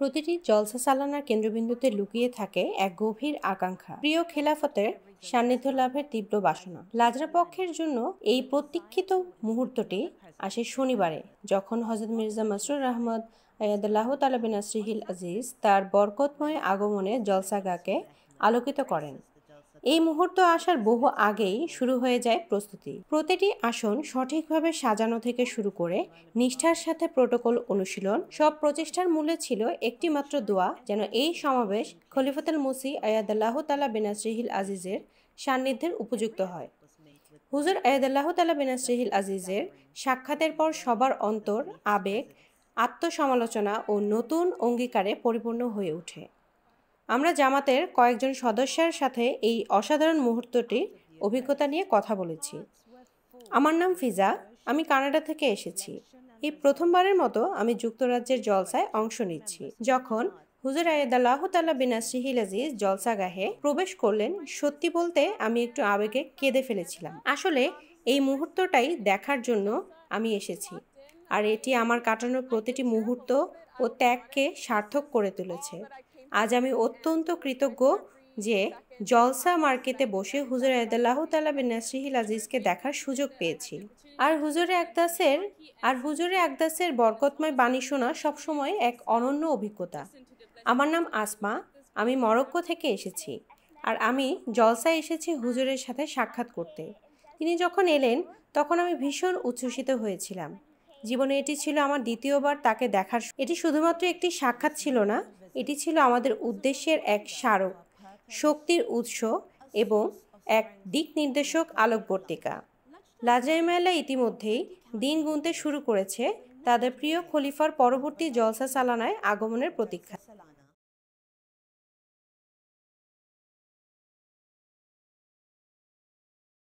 প্রতিটি জলসা সালানার কেন্দ্রবিন্দুতে লুকিয়ে থাকে এক গভীর আকাঙ্ক্ষা, প্রিয় খেলাফতের সান্নিধ্য লাভের তীব্র বাসনা। লাজরা পক্ষের জন্য এই প্রতীক্ষিত মুহূর্তটি আসে শনিবারে, যখন হজরত মির্জা মাসরুর আহমদ আয়াদুল্লাহ তালা বিন নাসরিহিল আজিজ তার বরকতময় আগমনে জলসাগাকে আলোকিত করেন। এই মুহূর্ত আসার বহু আগেই শুরু হয়ে যায় প্রস্তুতি। প্রতিটি আসন সঠিকভাবে সাজানো থেকে শুরু করে নিষ্ঠার সাথে প্রোটোকল অনুশীলন, সব প্রচেষ্টার মূলে ছিল একটি মাত্র দোয়া, যেন এই সমাবেশ খলিফাতুল মুসি আয়াদাল্লাহ তালা বিন নাসরিহিল আজিজের সান্নিধ্যের উপযুক্ত হয়। হুজুর আয়াদাল্লাহ তালা বিন নাসরিহিল আজিজের সাক্ষাতের পর সবার অন্তর আবেগ, আত্মসমালোচনা ও নতুন অঙ্গীকারে পরিপূর্ণ হয়ে ওঠে। আমরা জামাতের কয়েকজন সদস্যের সাথে এই অসাধারণ মুহূর্তটির অভিজ্ঞতা নিয়ে কথা বলেছি। আমার নাম ফিজা, আমি কানাডা থেকে এসেছি। এই প্রথমবারের মতো আমি যুক্তরাজ্যের জলসায় অংশ নিচ্ছি। যখন হুজুর আয়াদাল্লাহ তাআলা বিন নাসরিহিল আজিজ জলসাগাহে প্রবেশ করলেন, সত্যি বলতে আমি একটু আবেগে কেঁদে ফেলেছিলাম। আসলে এই মুহূর্তটাই দেখার জন্য আমি এসেছি, আর এটি আমার কাটানোর প্রতিটি মুহূর্ত ও ত্যাগকে সার্থক করে তুলেছে। আজ আমি অত্যন্ত কৃতজ্ঞ যে জলসা মার্কেটে বসে হুজুর আয়াদাল্লাহ তাআলা বিন নাসরিহিল আজিজকে দেখার সুযোগ পেয়েছি। হুজুরে আকদাসের বরকতময় বাণী শোনা সবসময় এক অনন্য অভিজ্ঞতা। আমার নাম আসমা, আমি মরক্কো থেকে এসেছি, আর আমি জলসায় এসেছি হুজুরের সাথে সাক্ষাৎ করতে। তিনি যখন এলেন তখন আমি ভীষণ উচ্ছ্বসিত হয়েছিলাম। জীবনে এটি ছিল আমার দ্বিতীয়বার তাকে দেখার। এটি শুধুমাত্র একটি সাক্ষাৎ ছিল না, এটি ছিল আমাদের উদ্দেশ্যের এক স্মারক, শক্তির উৎস এবং এক দিক নির্দেশক আলোকবর্তিকা। লাজরাইমাইলা ইতিমধ্যেই দিন গুনতে শুরু করেছে তাদের প্রিয় খলিফার পরবর্তী জলসা সালানায় আগমনের প্রতীক্ষা।